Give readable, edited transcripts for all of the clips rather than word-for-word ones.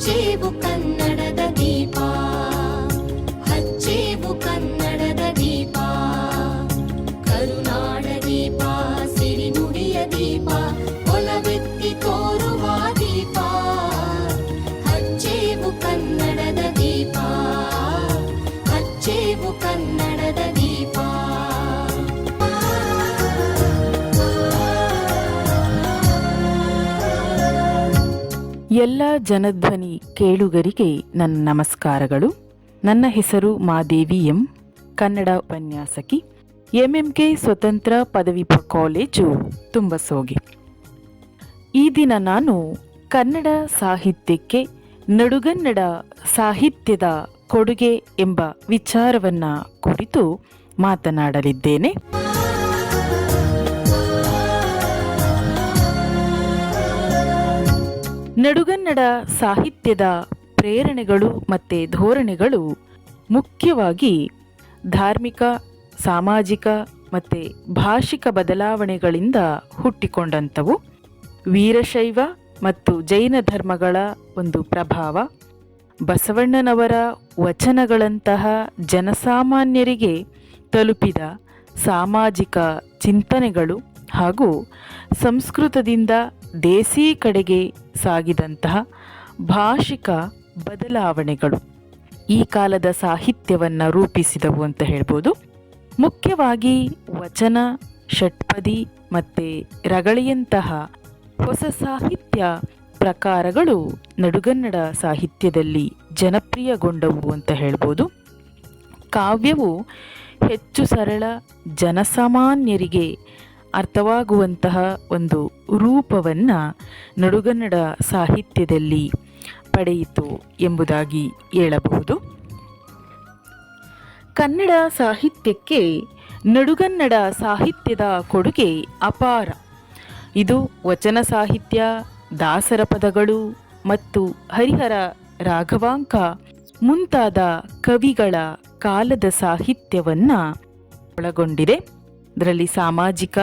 ಹಚ್ಚೇವು ಕನ್ನಡದ ದೀಪ, ಹಚ್ಚೇವು ಕನ್ನಡದ ದೀಪ, ಕರುನಾಡ ದೀಪ, ಸಿರಿನುಡಿಯ ದೀಪ, ಒಲವೆತ್ತಿ ತೋರುವ ದೀಪ. ಹಚ್ಚೇವು ಕನ್ನಡದ ದೀಪ, ಹಚ್ಚೇವು ಕನ್ನಡದ ದೀಪ. ಎಲ್ಲ ಜನಧ್ವನಿ ಕೇಳುಗರಿಗೆ ನನ್ನ ನಮಸ್ಕಾರಗಳು. ನನ್ನ ಹೆಸರು ಮಾದೇವಿ ಎಂ, ಕನ್ನಡ ಉಪನ್ಯಾಸಕಿ, ಎಂಎಂಕೆ ಸ್ವತಂತ್ರ ಪದವಿ ಕಾಲೇಜು ತುಂಬಸೋಗೆ. ಈ ದಿನ ನಾನು ಕನ್ನಡ ಸಾಹಿತ್ಯಕ್ಕೆ ನಡುಗನ್ನಡ ಸಾಹಿತ್ಯದ ಕೊಡುಗೆ ಎಂಬ ವಿಚಾರವನ್ನು ಕುರಿತು ಮಾತನಾಡಲಿದ್ದೇನೆ. ನಡುಗನ್ನಡ ಸಾಹಿತ್ಯದ ಪ್ರೇರಣೆಗಳು ಮತ್ತು ಧೋರಣೆಗಳು ಮುಖ್ಯವಾಗಿ ಧಾರ್ಮಿಕ, ಸಾಮಾಜಿಕ ಮತ್ತು ಭಾಷಿಕ ಬದಲಾವಣೆಗಳಿಂದ ಹುಟ್ಟಿಕೊಂಡಂಥವು. ವೀರಶೈವ ಮತ್ತು ಜೈನ ಧರ್ಮಗಳ ಒಂದು ಪ್ರಭಾವ, ಬಸವಣ್ಣನವರ ವಚನಗಳಂತಹ ಜನಸಾಮಾನ್ಯರಿಗೆ ತಲುಪಿದ ಸಾಮಾಜಿಕ ಚಿಂತನೆಗಳು ಹಾಗೂ ಸಂಸ್ಕೃತದಿಂದ ದೇಸಿ ಕಡೆಗೆ ಸಾಗಿದಂತಹ ಭಾಷಿಕ ಬದಲಾವಣೆಗಳು ಈ ಕಾಲದ ಸಾಹಿತ್ಯವನ್ನು ರೂಪಿಸಿದವು ಅಂತ ಹೇಳ್ಬೋದು. ಮುಖ್ಯವಾಗಿ ವಚನ, ಷಟ್ಪದಿ ಮತ್ತು ರಗಳಿಯಂತಹ ಹೊಸ ಸಾಹಿತ್ಯ ಪ್ರಕಾರಗಳು ನಡುಗನ್ನಡ ಸಾಹಿತ್ಯದಲ್ಲಿ ಜನಪ್ರಿಯಗೊಂಡವು ಅಂತ ಹೇಳ್ಬೋದು. ಕಾವ್ಯವು ಹೆಚ್ಚು ಸರಳ, ಜನಸಾಮಾನ್ಯರಿಗೆ ಅರ್ಥವಾಗುವಂತಹ ಒಂದು ರೂಪವನ್ನು ನಡುಗನ್ನಡ ಸಾಹಿತ್ಯದಲ್ಲಿ ಪಡೆಯಿತು ಎಂಬುದಾಗಿ ಹೇಳಬಹುದು. ಕನ್ನಡ ಸಾಹಿತ್ಯಕ್ಕೆ ನಡುಗನ್ನಡ ಸಾಹಿತ್ಯದ ಕೊಡುಗೆ ಅಪಾರ. ಇದು ವಚನ ಸಾಹಿತ್ಯ, ದಾಸರ ಪದಗಳು ಮತ್ತು ಹರಿಹರ ರಾಘವಾಂಕ ಮುಂತಾದ ಕವಿಗಳ ಕಾಲದ ಸಾಹಿತ್ಯವನ್ನು ಒಳಗೊಂಡಿದೆ. ಇದರಲ್ಲಿ ಸಾಮಾಜಿಕ,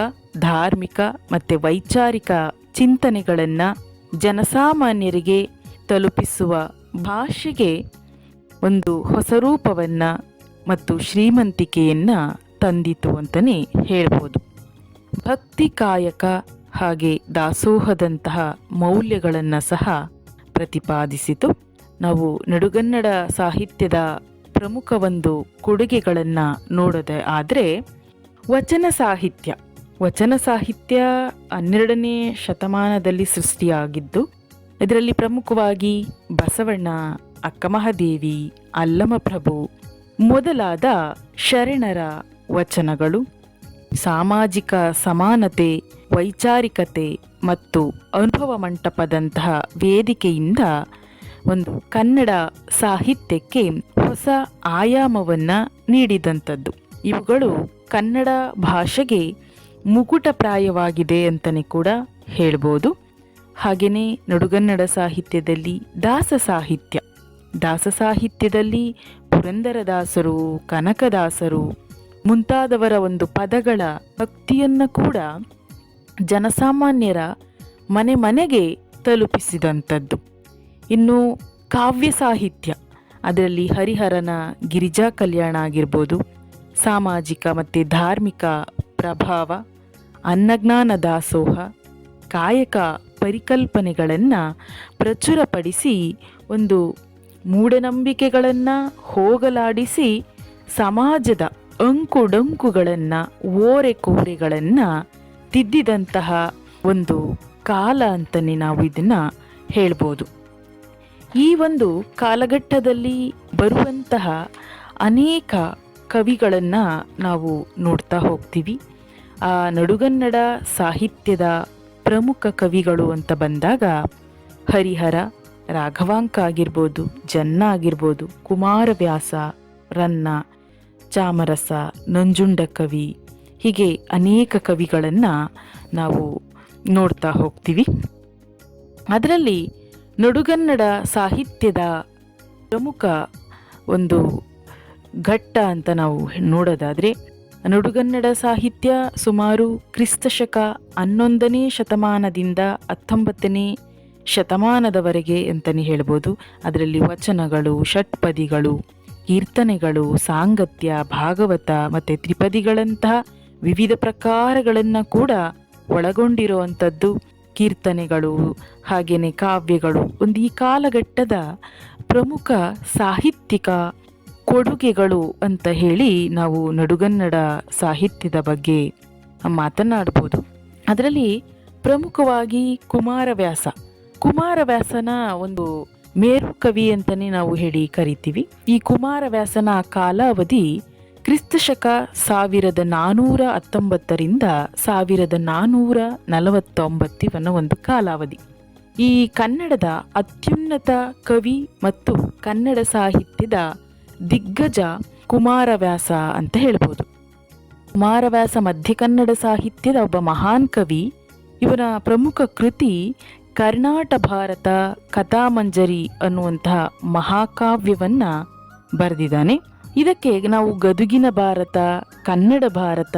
ಧಾರ್ಮಿಕ ಮತ್ತು ವೈಚಾರಿಕ ಚಿಂತನೆಗಳನ್ನು ಜನಸಾಮಾನ್ಯರಿಗೆ ತಲುಪಿಸುವ ಭಾಷೆಗೆ ಒಂದು ಹೊಸ ರೂಪವನ್ನು ಮತ್ತು ಶ್ರೀಮಂತಿಕೆಯನ್ನು ತಂದಿತು ಅಂತಲೇ ಹೇಳ್ಬೋದು. ಭಕ್ತಿ, ಕಾಯಕ ಹಾಗೆ ದಾಸೋಹದಂತಹ ಮೌಲ್ಯಗಳನ್ನು ಸಹ ಪ್ರತಿಪಾದಿಸಿತು. ನಾವು ನಡುಗನ್ನಡ ಸಾಹಿತ್ಯದ ಪ್ರಮುಖ ಒಂದು ಕೊಡುಗೆಗಳನ್ನು ನೋಡೋದೇ ಆದರೆ ವಚನ ಸಾಹಿತ್ಯ 12ನೇ ಶತಮಾನದಲ್ಲಿ ಸೃಷ್ಟಿಯಾಗಿದ್ದು, ಇದರಲ್ಲಿ ಪ್ರಮುಖವಾಗಿ ಬಸವಣ್ಣ, ಅಕ್ಕಮಹಾದೇವಿ, ಅಲ್ಲಮಪ್ರಭು ಮೊದಲಾದ ಶರಣರ ವಚನಗಳು ಸಾಮಾಜಿಕ ಸಮಾನತೆ, ವೈಚಾರಿಕತೆ ಮತ್ತು ಅನುಭವ ಮಂಟಪದಂತಹ ವೇದಿಕೆಯಿಂದ ಒಂದು ಕನ್ನಡ ಸಾಹಿತ್ಯಕ್ಕೆ ಹೊಸ ಆಯಾಮವನ್ನು ನೀಡಿದಂಥದ್ದು. ಇವುಗಳು ಕನ್ನಡ ಭಾಷೆಗೆ ಮುಕುಟಪ್ರಾಯವಾಗಿದೆ ಅಂತಲೇ ಕೂಡ ಹೇಳ್ಬೋದು. ಹಾಗೆಯೇ ನಡುಗನ್ನಡ ಸಾಹಿತ್ಯದಲ್ಲಿ ದಾಸ ಸಾಹಿತ್ಯದಲ್ಲಿ ಪುರಂದರದಾಸರು, ಕನಕದಾಸರು ಮುಂತಾದವರ ಒಂದು ಪದಗಳ ಭಕ್ತಿಯನ್ನು ಕೂಡ ಜನಸಾಮಾನ್ಯರ ಮನೆ ಮನೆಗೆ ತಲುಪಿಸಿದಂಥದ್ದು. ಇನ್ನು ಕಾವ್ಯ ಸಾಹಿತ್ಯ, ಅದರಲ್ಲಿ ಹರಿಹರನ ಗಿರಿಜಾ ಕಲ್ಯಾಣ ಆಗಿರ್ಬೋದು, ಸಾಮಾಜಿಕ ಮತ್ತು ಧಾರ್ಮಿಕ ಪ್ರಭಾವ, ಅನ್ನಜ್ಞಾನ ದಾಸೋಹ, ಕಾಯಕ ಪರಿಕಲ್ಪನೆಗಳನ್ನು ಪ್ರಚುರಪಡಿಸಿ ಒಂದು ಮೂಢನಂಬಿಕೆಗಳನ್ನು ಹೋಗಲಾಡಿಸಿ ಸಮಾಜದ ಅಂಕುಡೊಂಕುಗಳನ್ನು, ಓರೆಕೋರೆಗಳನ್ನು ತಿದ್ದಿದಂತಹ ಒಂದು ಕಾಲ ಅಂತಲೇ ನಾವು ಇದನ್ನು ಹೇಳ್ಬೋದು. ಈ ಒಂದು ಕಾಲಘಟ್ಟದಲ್ಲಿ ಬರುವಂತಹ ಅನೇಕ ಕವಿಗಳನ್ನು ನಾವು ನೋಡ್ತಾ ಹೋಗ್ತೀವಿ. ಆ ನಡುಗನ್ನಡ ಸಾಹಿತ್ಯದ ಪ್ರಮುಖ ಕವಿಗಳು ಅಂತ ಬಂದಾಗ ಹರಿಹರ, ರಾಘವಾಂಕ ಆಗಿರ್ಬೋದು, ಜನ್ನ ಆಗಿರ್ಬೋದು, ಕುಮಾರವ್ಯಾಸ, ರನ್ನ, ಚಾಮರಸ, ನಂಜುಂಡ ಕವಿ, ಹೀಗೆ ಅನೇಕ ಕವಿಗಳನ್ನು ನಾವು ನೋಡ್ತಾ ಹೋಗ್ತೀವಿ. ಅದರಲ್ಲಿ ನಡುಗನ್ನಡ ಸಾಹಿತ್ಯದ ಪ್ರಮುಖ ಒಂದು ಘಟ್ಟ ಅಂತ ನಾವು ನೋಡೋದಾದರೆ, ನಡುಗನ್ನಡ ಸಾಹಿತ್ಯ ಸುಮಾರು ಕ್ರಿಸ್ತಶಕ 11ನೇ ಶತಮಾನದಿಂದ 19ನೇ ಶತಮಾನದವರೆಗೆ ಅಂತಲೇ ಹೇಳ್ಬೋದು. ಅದರಲ್ಲಿ ವಚನಗಳು, ಷಟ್ಪದಿಗಳು, ಕೀರ್ತನೆಗಳು, ಸಾಂಗತ್ಯ, ಭಾಗವತ ಮತ್ತು ತ್ರಿಪದಿಗಳಂತಹ ವಿವಿಧ ಪ್ರಕಾರಗಳನ್ನು ಕೂಡ ಒಳಗೊಂಡಿರುವಂಥದ್ದು ಕೀರ್ತನೆಗಳು, ಹಾಗೆಯೇ ಕಾವ್ಯಗಳು ಒಂದು ಈ ಕಾಲಘಟ್ಟದ ಪ್ರಮುಖ ಸಾಹಿತ್ಯಿಕ ಕೊಡುಗೆಗಳು ಅಂತ ಹೇಳಿ ನಾವು ನಡುಗನ್ನಡ ಸಾಹಿತ್ಯದ ಬಗ್ಗೆ ಮಾತನಾಡ್ಬೋದು. ಅದರಲ್ಲಿ ಪ್ರಮುಖವಾಗಿ ಕುಮಾರವ್ಯಾಸನ ಒಂದು ಮೇರು ಕವಿ ಅಂತಲೇ ನಾವು ಹೇಳಿ ಕರಿತೀವಿ. ಈ ಕುಮಾರವ್ಯಾಸನ ಕಾಲಾವಧಿ ಕ್ರಿಸ್ತಶಕ 1419ರಿಂದ 1449 ಇವನ ಒಂದು ಕಾಲಾವಧಿ. ಈ ಕನ್ನಡದ ಅತ್ಯುನ್ನತ ಕವಿ ಮತ್ತು ಕನ್ನಡ ಸಾಹಿತ್ಯದ ದಿಗ್ಗಜ ಕುಮಾರವ್ಯಾಸ ಅಂತ ಹೇಳ್ಬೋದು. ಕುಮಾರವ್ಯಾಸ ಮಧ್ಯ ಕನ್ನಡ ಸಾಹಿತ್ಯದ ಒಬ್ಬ ಮಹಾನ್ ಕವಿ. ಇವನ ಪ್ರಮುಖ ಕೃತಿ ಕರ್ನಾಟ ಭಾರತ ಕಥಾಮಂಜರಿ ಅನ್ನುವಂತಹ ಮಹಾಕಾವ್ಯವನ್ನು ಬರೆದಿದ್ದಾನೆ. ಇದಕ್ಕೆ ನಾವು ಗದುಗಿನ ಭಾರತ, ಕನ್ನಡ ಭಾರತ,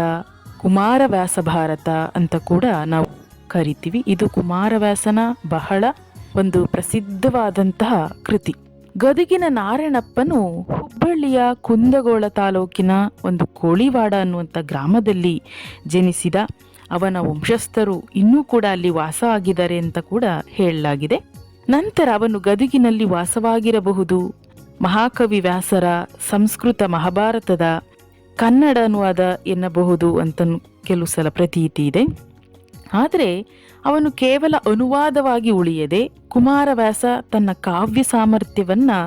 ಕುಮಾರವ್ಯಾಸ ಭಾರತ ಅಂತ ಕೂಡ ನಾವು ಕರಿತೀವಿ. ಇದು ಕುಮಾರವ್ಯಾಸನ ಬಹಳ ಒಂದು ಪ್ರಸಿದ್ಧವಾದಂತಹ ಕೃತಿ. ಗದುಗಿನ ನಾರಾಯಣಪ್ಪನು ಹುಬ್ಬಳ್ಳಿಯ ಕುಂದಗೋಳ ತಾಲೂಕಿನ ಒಂದು ಕೋಳಿವಾಡ ಅನ್ನುವಂಥ ಗ್ರಾಮದಲ್ಲಿ ಜನಿಸಿದ. ಅವನ ವಂಶಸ್ಥರು ಇನ್ನೂ ಕೂಡ ಅಲ್ಲಿ ವಾಸ ಆಗಿದ್ದಾರೆ ಅಂತ ಕೂಡ ಹೇಳಲಾಗಿದೆ. ನಂತರ ಅವನು ಗದುಗಿನಲ್ಲಿ ವಾಸವಾಗಿರಬಹುದು. ಮಹಾಕವಿ ವ್ಯಾಸರ ಸಂಸ್ಕೃತ ಮಹಾಭಾರತದ ಕನ್ನಡ ಅನುವಾದ ಎನ್ನಬಹುದು ಅಂತ ಕೆಲವು ಸಲ ಪ್ರತೀತಿ ಇದೆ. ಆದರೆ ಅವನು ಕೇವಲ ಅನುವಾದವಾಗಿ ಉಳಿಯದೆ ಕುಮಾರವ್ಯಾಸ ತನ್ನ ಕಾವ್ಯ ಸಾಮರ್ಥ್ಯವನ್ನು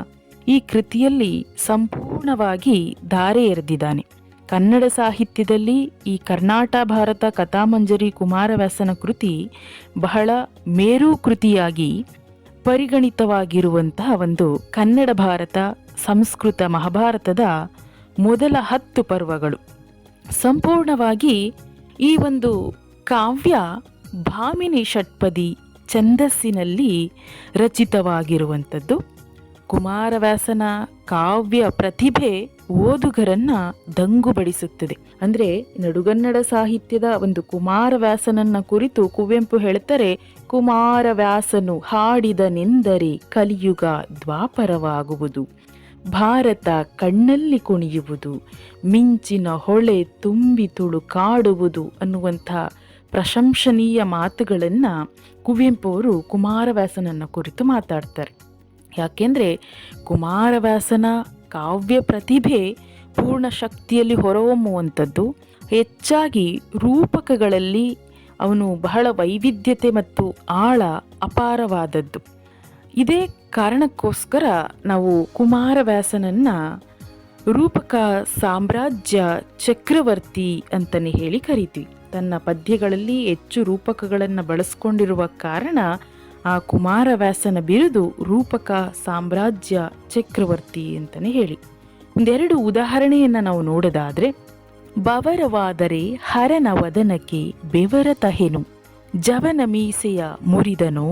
ಈ ಕೃತಿಯಲ್ಲಿ ಸಂಪೂರ್ಣವಾಗಿ ಧಾರೆ ಎರೆದಿದ್ದಾನೆ. ಕನ್ನಡ ಸಾಹಿತ್ಯದಲ್ಲಿ ಈ ಕರ್ನಾಟ ಭಾರತ ಕಥಾಮಂಜರಿ ಕುಮಾರವ್ಯಾಸನ ಕೃತಿ ಬಹಳ ಮೇರು ಕೃತಿಯಾಗಿ ಪರಿಗಣಿತವಾಗಿರುವಂತಹ ಒಂದು ಕನ್ನಡ ಭಾರತ ಸಂಸ್ಕೃತ ಮಹಾಭಾರತದ ಮೊದಲ 10 ಪರ್ವಗಳು. ಸಂಪೂರ್ಣವಾಗಿ ಈ ಒಂದು ಕಾವ್ಯ ಭಾಮಿನಿ ಷಟ್ಪದಿ ಛಂದಸ್ಸಿನಲ್ಲಿ ರಚಿತವಾಗಿರುವಂಥದ್ದು. ಕುಮಾರವ್ಯಾಸನ ಕಾವ್ಯ ಪ್ರತಿಭೆ ಓದುಗರನ್ನ ದಂಗುಬಡಿಸುತ್ತದೆ. ಅಂದರೆ ನಡುಗನ್ನಡ ಸಾಹಿತ್ಯದ ಒಂದು ಕುಮಾರವ್ಯಾಸನನ್ನ ಕುರಿತು ಕುವೆಂಪು ಹೇಳ್ತಾರೆ, ಕುಮಾರವ್ಯಾಸನು ಹಾಡಿದನೆಂದರೆ ಕಲಿಯುಗ ದ್ವಾಪರವಾಗುವುದು, ಭಾರತ ಕಣ್ಣಲ್ಲಿ ಕುಣಿಯುವುದು, ಮಿಂಚಿನ ಹೊಳೆ ತುಂಬಿ ತುಳುಕಾಡುವುದು ಅನ್ನುವಂಥ ಪ್ರಶಂಸನೀಯ ಮಾತುಗಳನ್ನು ಕುವೆಂಪು ಅವರು ಕುಮಾರವ್ಯಾಸನನ್ನ ಕುರಿತು ಮಾತಾಡ್ತಾರೆ. ಯಾಕೆಂದರೆ ಕುಮಾರವ್ಯಾಸನ ಕಾವ್ಯ ಪ್ರತಿಭೆ ಪೂರ್ಣ ಶಕ್ತಿಯಲ್ಲಿ ಹೊರಹೊಮ್ಮುವಂಥದ್ದು. ಹೆಚ್ಚಾಗಿ ರೂಪಕಗಳಲ್ಲಿ ಅವನು ಬಹಳ ವೈವಿಧ್ಯತೆ ಮತ್ತು ಆಳ ಅಪಾರವಾದದ್ದು. ಇದೇ ಕಾರಣಕ್ಕೋಸ್ಕರ ನಾವು ಕುಮಾರವ್ಯಾಸನನ್ನ ರೂಪಕ ಸಾಮ್ರಾಜ್ಯ ಚಕ್ರವರ್ತಿ ಅಂತಲೇ ಹೇಳಿ ಕರಿತೀವಿ. ತನ್ನ ಪದ್ಯಗಳಲ್ಲಿ ಹೆಚ್ಚು ರೂಪಕಗಳನ್ನು ಬಳಸ್ಕೊಂಡಿರುವ ಕಾರಣ ಆ ಕುಮಾರವ್ಯಾಸನ ಬಿರುದು ರೂಪಕ ಸಾಮ್ರಾಜ್ಯ ಚಕ್ರವರ್ತಿ ಅಂತಲೇ ಹೇಳಿ. ಒಂದೆರಡು ಉದಾಹರಣೆಯನ್ನು ನಾವು ನೋಡೋದಾದರೆ, ಬವರವಾದರೆ ಹರನ ವದನಕ್ಕೆ ಬೆವರತಹೆನು, ಜವನ ಮೀಸೆಯ ಮುರಿದನೋ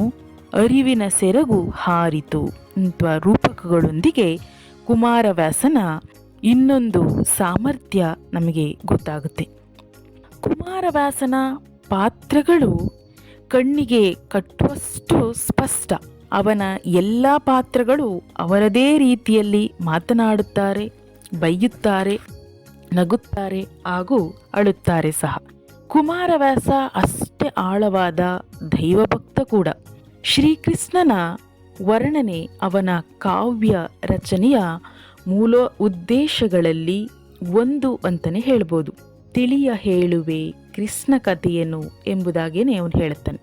ಅರಿವಿನ ಸೆರಗು ಹಾರಿತು ಅಂತ ರೂಪಕಗಳೊಂದಿಗೆ ಕುಮಾರವ್ಯಾಸನ ಇನ್ನೊಂದು ಸಾಮರ್ಥ್ಯ ನಮಗೆ ಗೊತ್ತಾಗುತ್ತೆ. ಕುಮಾರವ್ಯಾಸನ ಪಾತ್ರಗಳು ಕಣ್ಣಿಗೆ ಕಟ್ಟುವಷ್ಟು ಸ್ಪಷ್ಟ. ಅವನ ಎಲ್ಲ ಪಾತ್ರಗಳು ಅವರದೇ ರೀತಿಯಲ್ಲಿ ಮಾತನಾಡುತ್ತಾರೆ, ಬೈಯುತ್ತಾರೆ, ನಗುತ್ತಾರೆ ಹಾಗೂ ಅಳುತ್ತಾರೆ ಸಹ. ಕುಮಾರವ್ಯಾಸ ಅಷ್ಟೇ ಆಳವಾದ ದೈವಭಕ್ತ ಕೂಡ. ಶ್ರೀಕೃಷ್ಣನ ವರ್ಣನೆ ಅವನ ಕಾವ್ಯ ರಚನೆಯ ಮೂಲ ಉದ್ದೇಶಗಳಲ್ಲಿ ಒಂದು ಅಂತಲೇ ಹೇಳ್ಬೋದು. ತಿಳಿಯ ಹೇಳುವೆ ಕೃಷ್ಣ ಕಥೆಯನ್ನು ಎಂಬುದಾಗೇನೆ ಅವನು ಹೇಳುತ್ತಾನೆ.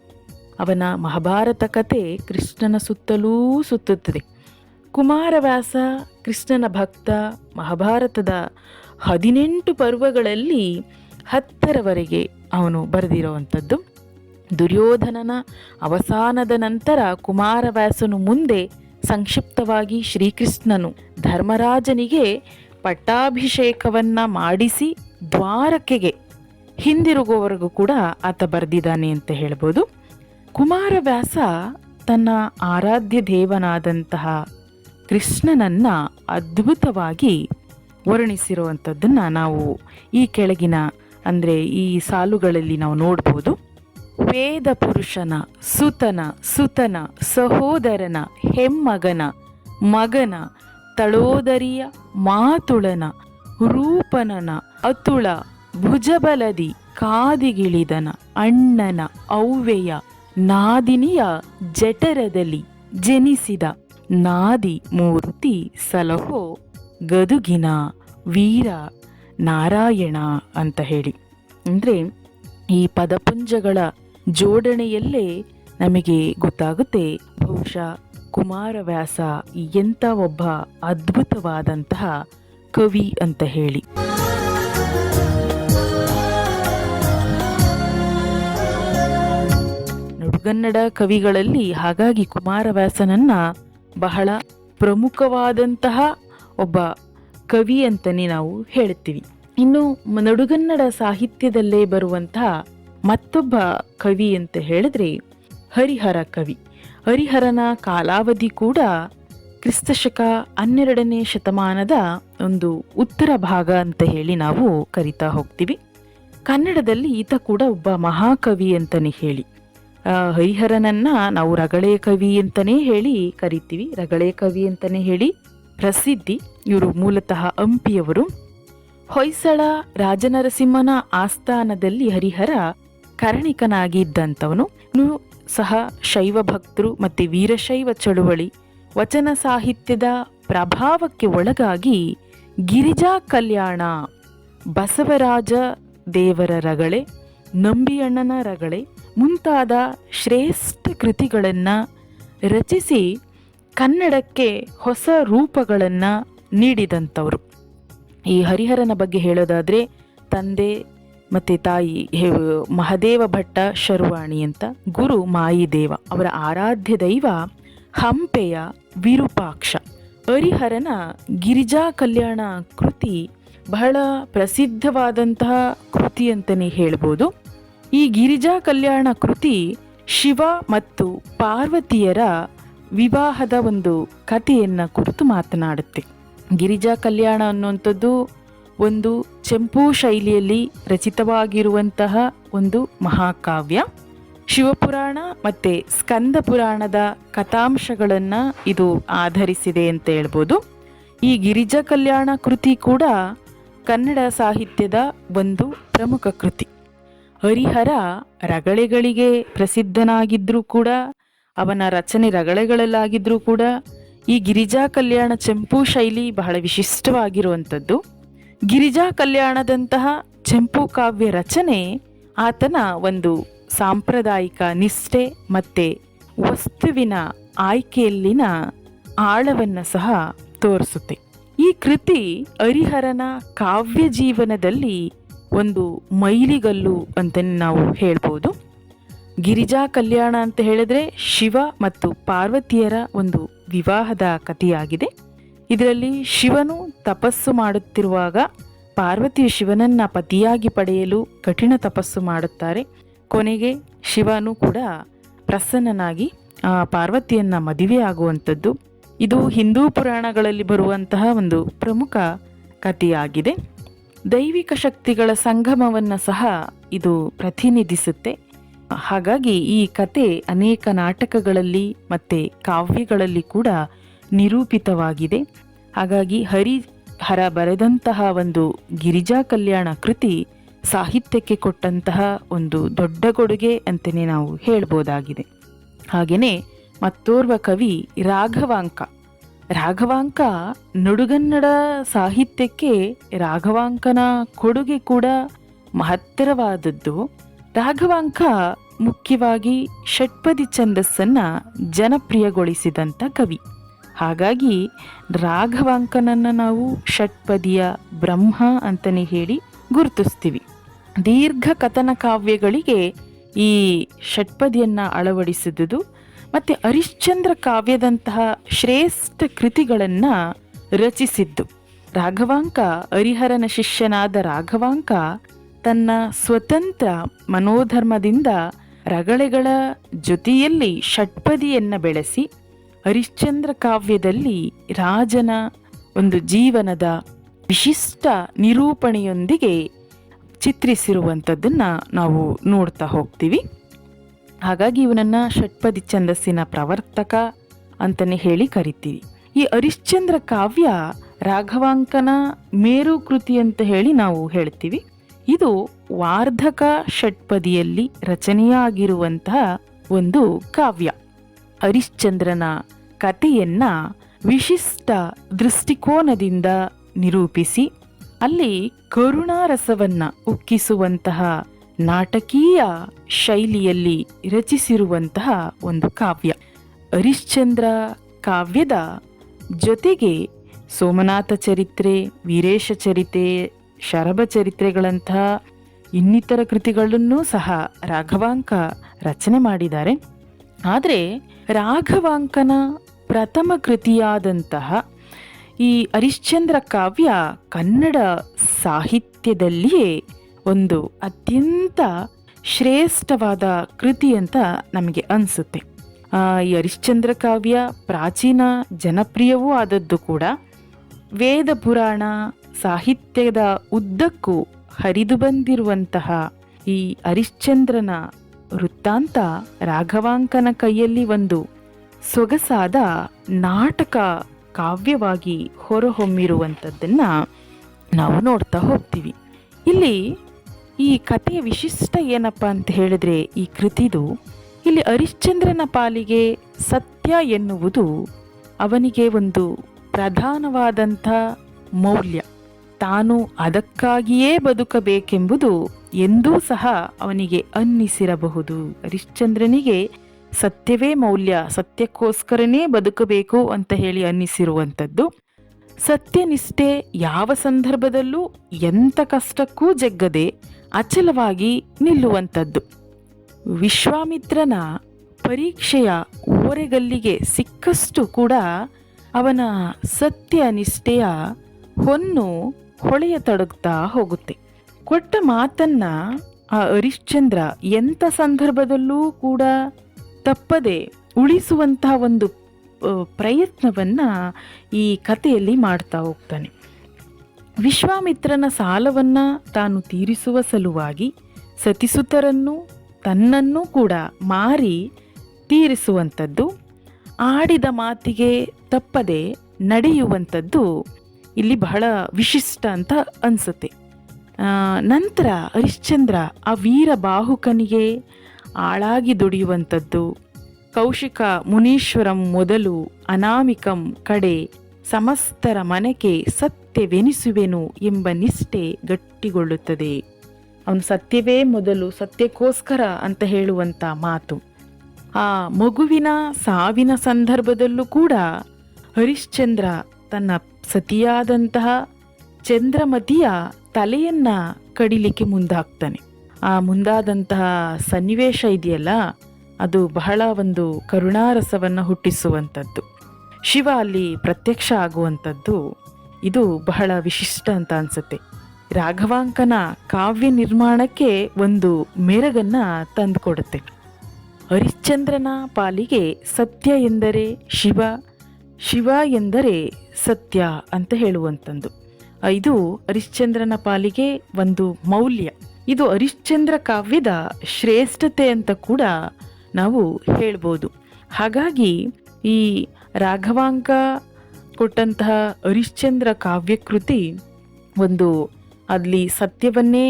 ಅವನ ಮಹಾಭಾರತ ಕಥೆ ಕೃಷ್ಣನ ಸುತ್ತಲೂ ಸುತ್ತುತ್ತದೆ. ಕುಮಾರವ್ಯಾಸ ಕೃಷ್ಣನ ಭಕ್ತ. ಮಹಾಭಾರತದ 18 ಪರ್ವಗಳಲ್ಲಿ 10ರವರೆಗೆ ಅವನು ಬರೆದಿರುವಂಥದ್ದು. ದುರ್ಯೋಧನನ ಅವಸಾನದ ನಂತರ ಕುಮಾರವ್ಯಾಸನು ಮುಂದೆ ಸಂಕ್ಷಿಪ್ತವಾಗಿ ಶ್ರೀಕೃಷ್ಣನು ಧರ್ಮರಾಜನಿಗೆ ಪಟ್ಟಾಭಿಷೇಕವನ್ನು ಮಾಡಿಸಿ ದ್ವಾರಕೆಗೆ ಹಿಂದಿರುಗುವವರೆಗೂ ಕೂಡ ಆತ ಬರೆದಿದ್ದಾನೆ ಅಂತ ಹೇಳ್ಬೋದು. ಕುಮಾರವ್ಯಾಸ ತನ್ನ ಆರಾಧ್ಯ ದೇವನಾದಂತಹ ಕೃಷ್ಣನನ್ನು ಅದ್ಭುತವಾಗಿ ವರ್ಣಿಸಿರುವಂಥದ್ದನ್ನು ನಾವು ಈ ಕೆಳಗಿನ ಅಂದರೆ ಈ ಸಾಲುಗಳಲ್ಲಿ ನಾವು ನೋಡ್ಬೋದು. ವೇದ ಪುರುಷನ ಸುತನ ಸುತನ ಸಹೋದರನ ಹೆಮ್ಮಗನ ಮಗನ ತಳೋದರಿಯ ಮಾತುಳನ ರೂಪನನ ಅತುಳ ಭುಜಬಲದಿ ಕಾದಿಗಿಳಿದನ ಅಣ್ಣನ ಅವ್ವೆಯ ನಾದಿನಿಯ ಜಠರದಲ್ಲಿ ಜನಿಸಿದ ನಾದಿ ಮೂರ್ತಿ ಸಲಹೋ ಗದುಗಿನ ವೀರ ನಾರಾಯಣ ಅಂತ ಹೇಳಿ. ಅಂದರೆ ಈ ಪದಪುಂಜಗಳ ಜೋಡಣೆಯಲ್ಲೇ ನಮಗೆ ಗೊತ್ತಾಗುತ್ತೆ ಬಹುಶಃ ಕುಮಾರವ್ಯಾಸ ಎಂಥ ಒಬ್ಬ ಅದ್ಭುತವಾದಂತಹ ಕವಿ ಅಂತ ಹೇಳಿ. ನಡುಗನ್ನಡ ಕವಿಗಳಲ್ಲಿ ಹಾಗಾಗಿ ಕುಮಾರವ್ಯಾಸನನ್ನ ಬಹಳ ಪ್ರಮುಖವಾದಂತಹ ಒಬ್ಬ ಕವಿ ಅಂತಲೇ ನಾವು ಹೇಳ್ತೀವಿ. ಇನ್ನು ನಡುಗನ್ನಡ ಸಾಹಿತ್ಯದಲ್ಲೇ ಬರುವಂತಹ ಮತ್ತೊಬ್ಬ ಕವಿ ಅಂತ ಹೇಳಿದ್ರೆ ಹರಿಹರ ಕವಿ. ಹರಿಹರನ ಕಾಲಾವಧಿ ಕೂಡ ಕ್ರಿಸ್ತಶಕ 12ನೇ ಶತಮಾನದ ಒಂದು ಉತ್ತರ ಭಾಗ ಅಂತ ಹೇಳಿ ನಾವು ಕರಿತಾ ಹೋಗ್ತೀವಿ. ಕನ್ನಡದಲ್ಲಿ ಈತ ಕೂಡ ಒಬ್ಬ ಮಹಾಕವಿ ಅಂತಲೇ ಹೇಳಿ. ಹರಿಹರನನ್ನ ನಾವು ರಗಳೆ ಕವಿ ಅಂತಲೇ ಹೇಳಿ ಕರಿತೀವಿ. ರಗಳೆ ಕವಿ ಅಂತಲೇ ಹೇಳಿ ಪ್ರಸಿದ್ಧಿ. ಇವರು ಮೂಲತಃ ಹಂಪಿಯವರು. ಹೊಯ್ಸಳ ರಾಜನರಸಿಂಹನ ಆಸ್ಥಾನದಲ್ಲಿ ಹರಿಹರ ಕರ್ಣಿಕನಾಗಿದ್ದಂಥವನು. ಸಹ ಶೈವ ಭಕ್ತರು ಮತ್ತು ವೀರಶೈವ ಚಳುವಳಿ ವಚನ ಸಾಹಿತ್ಯದ ಪ್ರಭಾವಕ್ಕೆ ಒಳಗಾಗಿ ಗಿರಿಜಾ ಕಲ್ಯಾಣ, ಬಸವರಾಜ ದೇವರ ರಗಳೆ, ನಂಬಿಯಣ್ಣನ ರಗಳೆ ಮುಂತಾದ ಶ್ರೇಷ್ಠ ಕೃತಿಗಳನ್ನು ರಚಿಸಿ ಕನ್ನಡಕ್ಕೆ ಹೊಸ ರೂಪಗಳನ್ನು ನೀಡಿದಂಥವರು. ಈ ಹರಿಹರನ ಬಗ್ಗೆ ಹೇಳೋದಾದರೆ ತಂದೆ ಮತ್ತು ತಾಯಿ ಮಹದೇವ ಭಟ್ಟ ಶರ್ವಾಣಿ ಅಂತ, ಗುರು ಮಾಯಿದೇವ, ಅವರ ಆರಾಧ್ಯ ದೈವ ಹಂಪೆಯ ವಿರೂಪಾಕ್ಷ. ಹರಿಹರನ ಗಿರಿಜಾ ಕಲ್ಯಾಣ ಕೃತಿ ಬಹಳ ಪ್ರಸಿದ್ಧವಾದಂತಹ ಕೃತಿ ಅಂತಲೇ ಹೇಳ್ಬೋದು. ಈ ಗಿರಿಜಾ ಕಲ್ಯಾಣ ಕೃತಿ ಶಿವ ಮತ್ತು ಪಾರ್ವತಿಯರ ವಿವಾಹದ ಒಂದು ಕಥೆಯನ್ನು ಕುರಿತು ಮಾತನಾಡುತ್ತೆ. ಗಿರಿಜಾ ಕಲ್ಯಾಣ ಅನ್ನುವಂಥದ್ದು ಒಂದು ಚೆಂಪು ಶೈಲಿಯಲ್ಲಿ ರಚಿತವಾಗಿರುವಂತಹ ಒಂದು ಮಹಾಕಾವ್ಯ. ಶಿವಪುರಾಣ ಮತ್ತು ಸ್ಕಂದ ಪುರಾಣದ ಕಥಾಂಶಗಳನ್ನು ಇದು ಆಧರಿಸಿದೆ ಅಂತ ಹೇಳ್ಬೋದು. ಈ ಗಿರಿಜಾ ಕಲ್ಯಾಣ ಕೃತಿ ಕೂಡ ಕನ್ನಡ ಸಾಹಿತ್ಯದ ಒಂದು ಪ್ರಮುಖ ಕೃತಿ. ಹರಿಹರ ರಗಳೆಗಳಿಗೆ ಪ್ರಸಿದ್ಧನಾಗಿದ್ದರೂ ಕೂಡ, ಅವನ ರಚನೆ ರಗಳೆಗಳಲ್ಲಾಗಿದ್ದರೂ ಕೂಡ ಈ ಗಿರಿಜಾ ಕಲ್ಯಾಣ ಚೆಂಪು ಶೈಲಿ ಬಹಳ ವಿಶಿಷ್ಟವಾಗಿರುವಂಥದ್ದು. ಗಿರಿಜಾ ಕಲ್ಯಾಣದಂತಹ ಚೆಂಪು ಕಾವ್ಯ ರಚನೆ ಆತನ ಒಂದು ಸಾಂಪ್ರದಾಯಿಕ ನಿಷ್ಠೆ ಮತ್ತು ವಸ್ತುವಿನ ಆಯ್ಕೆಯಲ್ಲಿನ ಆಳವನ್ನು ಸಹ ತೋರಿಸುತ್ತೆ. ಈ ಕೃತಿ ಹರಿಹರನ ಕಾವ್ಯ ಜೀವನದಲ್ಲಿ ಒಂದು ಮೈಲಿಗಲ್ಲು ಅಂತ ನಾವು ಹೇಳ್ಬೋದು. ಗಿರಿಜಾ ಕಲ್ಯಾಣ ಅಂತ ಹೇಳಿದ್ರೆ ಶಿವ ಮತ್ತು ಪಾರ್ವತಿಯರ ಒಂದು ವಿವಾಹದ ಕಥೆಯಾಗಿದೆ. ಇದರಲ್ಲಿ ಶಿವನು ತಪಸ್ಸು ಮಾಡುತ್ತಿರುವಾಗ ಪಾರ್ವತಿಯು ಶಿವನನ್ನ ಪತಿಯಾಗಿ ಪಡೆಯಲು ಕಠಿಣ ತಪಸ್ಸು ಮಾಡುತ್ತಾರೆ. ಕೊನೆಗೆ ಶಿವನು ಕೂಡ ಪ್ರಸನ್ನನಾಗಿ ಪಾರ್ವತಿಯನ್ನ ಮದುವೆಯಾಗುವಂಥದ್ದು. ಇದು ಹಿಂದೂ ಪುರಾಣಗಳಲ್ಲಿ ಬರುವಂತಹ ಒಂದು ಪ್ರಮುಖ ಕಥೆಯಾಗಿದೆ. ದೈವಿಕ ಶಕ್ತಿಗಳ ಸಂಗಮವನ್ನು ಸಹ ಇದು ಪ್ರತಿನಿಧಿಸುತ್ತೆ. ಹಾಗಾಗಿ ಈ ಕತೆ ಅನೇಕ ನಾಟಕಗಳಲ್ಲಿ ಮತ್ತು ಕಾವ್ಯಗಳಲ್ಲಿ ಕೂಡ ನಿರೂಪಿತವಾಗಿದೆ. ಹಾಗಾಗಿ ಹರಿಹರ ಬರೆದಂತಹ ಒಂದು ಗಿರಿಜಾ ಕಲ್ಯಾಣ ಕೃತಿ ಸಾಹಿತ್ಯಕ್ಕೆ ಕೊಟ್ಟಂತಹ ಒಂದು ದೊಡ್ಡ ಕೊಡುಗೆ ಅಂತಲೇ ನಾವು ಹೇಳ್ಬೋದಾಗಿದೆ. ಹಾಗೆಯೇ ಮತ್ತೋರ್ವ ಕವಿ ರಾಘವಾಂಕ. ರಾಘವಾಂಕ ನಡುಗನ್ನಡ ಸಾಹಿತ್ಯಕ್ಕೆ ರಾಘವಾಂಕನ ಕೊಡುಗೆ ಕೂಡ ಮಹತ್ತರವಾದದ್ದು. ರಾಘವಾಂಕ ಮುಖ್ಯವಾಗಿ ಷಟ್ಪದಿ ಛಂದಸ್ಸನ್ನು ಜನಪ್ರಿಯಗೊಳಿಸಿದಂಥ ಕವಿ. ಹಾಗಾಗಿ ರಾಘವಾಂಕನನ್ನು ನಾವು ಷಟ್ಪದಿಯ ಬ್ರಹ್ಮ ಅಂತಲೇ ಹೇಳಿ ಗುರುತಿಸ್ತೀವಿ. ದೀರ್ಘ ಕಥನ ಕಾವ್ಯಗಳಿಗೆ ಈ ಷಟ್ಪದಿಯನ್ನು ಅಳವಡಿಸಿದುದು ಮತ್ತು ಹರಿಶ್ಚಂದ್ರ ಕಾವ್ಯದಂತಹ ಶ್ರೇಷ್ಠ ಕೃತಿಗಳನ್ನು ರಚಿಸಿದ್ದು. ರಾಘವಾಂಕ, ಹರಿಹರನ ಶಿಷ್ಯನಾದ ರಾಘವಾಂಕ ತನ್ನ ಸ್ವತಂತ್ರ ಮನೋಧರ್ಮದಿಂದ ರಗಳೆಗಳ ಜೊತೆಯಲ್ಲಿ ಷಟ್ಪದಿಯನ್ನು ಬೆಳೆಸಿ ಹರಿಶ್ಚಂದ್ರ ಕಾವ್ಯದಲ್ಲಿ ರಾಜನ ಒಂದು ಜೀವನದ ವಿಶಿಷ್ಟ ನಿರೂಪಣೆಯೊಂದಿಗೆ ಚಿತ್ರಿಸಿರುವಂಥದ್ದನ್ನು ನಾವು ನೋಡ್ತಾ ಹೋಗ್ತೀವಿ. ಹಾಗಾಗಿ ಇವನನ್ನ ಷಟ್ಪದಿ ಛಂದಸ್ಸಿನ ಪ್ರವರ್ತಕ ಅಂತಲೇ ಹೇಳಿ ಕರಿತೀವಿ. ಈ ಹರಿಶ್ಚಂದ್ರ ಕಾವ್ಯ ರಾಘವಾಂಕನ ಮೇರು ಕೃತಿ ಅಂತ ಹೇಳಿ ನಾವು ಹೇಳ್ತೀವಿ. ಇದು ವಾರ್ಧಕ ಷಟ್ಪದಿಯಲ್ಲಿ ರಚನೆಯಾಗಿರುವಂತಹ ಒಂದು ಕಾವ್ಯ. ಹರಿಶ್ಚಂದ್ರನ ಕಥೆಯನ್ನ ವಿಶಿಷ್ಟ ದೃಷ್ಟಿಕೋನದಿಂದ ನಿರೂಪಿಸಿ ಅಲ್ಲಿ ಕರುಣಾರಸವನ್ನ ಉಕ್ಕಿಸುವಂತಹ ನಾಟಕೀಯ ಶೈಲಿಯಲ್ಲಿ ರಚಿಸಿರುವಂತಹ ಒಂದು ಕಾವ್ಯ. ಹರಿಶ್ಚಂದ್ರ ಕಾವ್ಯದ ಜೊತೆಗೆ ಸೋಮನಾಥ ಚರಿತ್ರೆ, ವೀರೇಶ ಚರಿತೆ, ಶರಭ ಚರಿತ್ರೆಗಳಂತಹ ಇನ್ನಿತರ ಕೃತಿಗಳನ್ನು ಸಹ ರಾಘವಾಂಕ ರಚನೆ ಮಾಡಿದ್ದಾರೆ. ಆದರೆ ರಾಘವಾಂಕನ ಪ್ರಥಮ ಕೃತಿಯಾದಂತಹ ಈ ಹರಿಶ್ಚಂದ್ರ ಕಾವ್ಯ ಕನ್ನಡ ಸಾಹಿತ್ಯದಲ್ಲಿಯೇ ಒಂದು ಅತ್ಯಂತ ಶ್ರೇಷ್ಠವಾದ ಕೃತಿ ಅಂತ ನಮಗೆ ಅನಿಸುತ್ತೆ. ಈ ಹರಿಶ್ಚಂದ್ರ ಕಾವ್ಯ ಪ್ರಾಚೀನ ಜನಪ್ರಿಯವೂ ಆದದ್ದು ಕೂಡ. ವೇದ ಪುರಾಣ ಸಾಹಿತ್ಯದ ಉದ್ದಕ್ಕೂ ಹರಿದು ಬಂದಿರುವಂತಹ ಈ ಹರಿಶ್ಚಂದ್ರನ ವೃತ್ತಾಂತ ರಾಘವಾಂಕನ ಕೈಯಲ್ಲಿ ಒಂದು ಸೊಗಸಾದ ನಾಟಕ ಕಾವ್ಯವಾಗಿ ಹೊರಹೊಮ್ಮಿರುವಂಥದ್ದನ್ನ ನಾವು ನೋಡ್ತಾ ಹೋಗ್ತೀವಿ. ಇಲ್ಲಿ ಈ ಕಥೆಯ ವಿಶಿಷ್ಟ ಏನಪ್ಪ ಅಂತ ಹೇಳಿದ್ರೆ, ಈ ಕೃತಿದು ಇಲ್ಲಿ ಹರಿಶ್ಚಂದ್ರನ ಪಾಲಿಗೆ ಸತ್ಯ ಎನ್ನುವುದು ಅವನಿಗೆ ಒಂದು ಪ್ರಧಾನವಾದಂಥ ಮೌಲ್ಯ. ತಾನು ಅದಕ್ಕಾಗಿಯೇ ಬದುಕಬೇಕೆಂಬುದು ಎಂದೂ ಸಹ ಅವನಿಗೆ ಅನ್ನಿಸಿರಬಹುದು. ಹರಿಶ್ಚಂದ್ರನಿಗೆ ಸತ್ಯವೇ ಮೌಲ್ಯ, ಸತ್ಯಕ್ಕೋಸ್ಕರನೇ ಬದುಕಬೇಕು ಅಂತ ಹೇಳಿ ಅನ್ನಿಸಿರುವಂಥದ್ದು. ಸತ್ಯನಿಷ್ಠೆ ಯಾವ ಸಂದರ್ಭದಲ್ಲೂ ಎಂಥ ಕಷ್ಟಕ್ಕೂ ಜಗ್ಗದೆ ಅಚಲವಾಗಿ ನಿಲ್ಲುವಂಥದ್ದು. ವಿಶ್ವಾಮಿತ್ರನ ಪರೀಕ್ಷೆಯ ಓರೆಗಲ್ಲಿಗೆ ಸಿಕ್ಕಷ್ಟು ಕೂಡ ಅವನ ಸತ್ಯನಿಷ್ಠೆಯ ಹೊನ್ನು ಹೊಳೆಯತೊಡಗ್ತಾ ಹೋಗುತ್ತೆ. ಕೊಟ್ಟ ಮಾತನ್ನ ಆ ಹರಿಶ್ಚಂದ್ರ ಎಂಥ ಸಂದರ್ಭದಲ್ಲೂ ಕೂಡ ತಪ್ಪದೆ ಉಳಿಸುವಂತಹ ಒಂದು ಪ್ರಯತ್ನವನ್ನ ಈ ಕಥೆಯಲ್ಲಿ ಮಾಡ್ತಾ ಹೋಗ್ತಾನೆ. ವಿಶ್ವಾಮಿತ್ರನ ಸಾಲವನ್ನ ತಾನು ತೀರಿಸುವ ಸಲುವಾಗಿ ಸತಿಸುತರನ್ನು ತನ್ನನ್ನು ಕೂಡ ಮಾರಿ ತೀರಿಸುವಂಥದ್ದು, ಆಡಿದ ಮಾತಿಗೆ ತಪ್ಪದೆ ನಡೆಯುವಂಥದ್ದು ಇಲ್ಲಿ ಬಹಳ ವಿಶಿಷ್ಟ ಅಂತ ಅನಿಸುತ್ತೆ. ನಂತರ ಹರಿಶ್ಚಂದ್ರ ಆ ವೀರ ಬಾಹುಕನಿಗೆ ಆಳಾಗಿ ದುಡಿಯುವಂಥದ್ದು, ಕೌಶಿಕ ಮುನೀಶ್ವರಂ ಮೊದಲು ಅನಾಮಿಕಂ ಕಡೆ ಸಮಸ್ತರ ಮನೆಗೆ ಸತ್ಯವೆನಿಸುವೆನು ಎಂಬ ನಿಷ್ಠೆ ಗಟ್ಟಿಗೊಳ್ಳುತ್ತದೆ. ಅವನು ಸತ್ಯವೇ ಮೊದಲು, ಸತ್ಯಕ್ಕೋಸ್ಕರ ಅಂತ ಹೇಳುವಂಥ ಮಾತು. ಆ ಮಗುವಿನ ಸಾವಿನ ಸಂದರ್ಭದಲ್ಲೂ ಕೂಡ ಹರಿಶ್ಚಂದ್ರ ತನ್ನ ಸತಿಯಾದಂತಹ ಚಂದ್ರಮತಿಯ ತಲೆಯನ್ನ ಕಡಿಲಿಕ್ಕೆ ಮುಂದಾಗ್ತಾನೆ. ಆ ಮುಂದಾದಂತಹ ಸನ್ನಿವೇಶ ಇದೆಯಲ್ಲ, ಅದು ಬಹಳ ಒಂದು ಕರುಣಾರಸವನ್ನು ಹುಟ್ಟಿಸುವಂಥದ್ದು. ಶಿವ ಅಲ್ಲಿ ಪ್ರತ್ಯಕ್ಷ ಆಗುವಂಥದ್ದು ಇದು ಬಹಳ ವಿಶಿಷ್ಟ ಅಂತ ಅನ್ಸುತ್ತೆ. ರಾಘವಾಂಕನ ಕಾವ್ಯ ನಿರ್ಮಾಣಕ್ಕೆ ಒಂದು ಮೆರಗನ್ನ ತಂದುಕೊಡುತ್ತೆ. ಹರಿಶ್ಚಂದ್ರನ ಪಾಲಿಗೆ ಸತ್ಯ ಎಂದರೆ ಶಿವ, ಶಿವ ಎಂದರೆ ಸತ್ಯ ಅಂತ ಹೇಳುವಂಥದ್ದು. ಇದು ಹರಿಶ್ಚಂದ್ರನ ಪಾಲಿಗೆ ಒಂದು ಮೌಲ್ಯ. ಇದು ಹರಿಶ್ಚಂದ್ರ ಕಾವ್ಯದ ಶ್ರೇಷ್ಠತೆ ಅಂತ ಕೂಡ ನಾವು ಹೇಳ್ಬೋದು. ಹಾಗಾಗಿ ಈ ರಾಘವಾಂಕ ಕೊಟ್ಟಂತಹ ಹರಿಶ್ಚಂದ್ರ ಕಾವ್ಯಕೃತಿ ಒಂದು ಅಲ್ಲಿ ಸತ್ಯವನ್ನೇ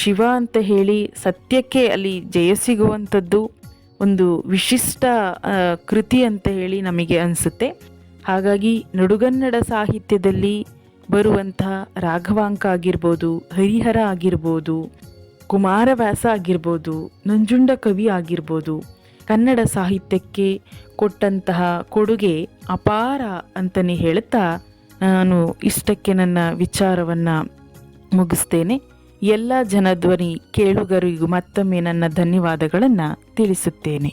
ಶಿವ ಅಂತ ಹೇಳಿ ಸತ್ಯಕ್ಕೆ ಅಲ್ಲಿ ಜಯ ಸಿಗುವಂಥದ್ದು ಒಂದು ವಿಶಿಷ್ಟ ಕೃತಿ ಅಂತ ಹೇಳಿ ನಮಗೆ ಅನಿಸುತ್ತೆ. ಹಾಗಾಗಿ ನಡುಗನ್ನಡ ಸಾಹಿತ್ಯದಲ್ಲಿ ಬರುವಂತಹ ರಾಘವಾಂಕ ಆಗಿರ್ಬೋದು, ಹರಿಹರ ಆಗಿರ್ಬೋದು, ಕುಮಾರವ್ಯಾಸ ಆಗಿರ್ಬೋದು, ನಂಜುಂಡ ಕವಿ ಆಗಿರ್ಬೋದು, ಕನ್ನಡ ಸಾಹಿತ್ಯಕ್ಕೆ ಕೊಟ್ಟಂತಹ ಕೊಡುಗೆ ಅಪಾರ ಅಂತಲೇ ಹೇಳುತ್ತಾ ನಾನು ಇಷ್ಟಕ್ಕೆ ನನ್ನ ವಿಚಾರವನ್ನು ಮುಗಿಸ್ತೇನೆ. ಎಲ್ಲ ಜನಧ್ವನಿ ಕೇಳುಗರಿಗೂ ಮತ್ತೊಮ್ಮೆ ನನ್ನ ಧನ್ಯವಾದಗಳನ್ನು ತಿಳಿಸುತ್ತೇನೆ.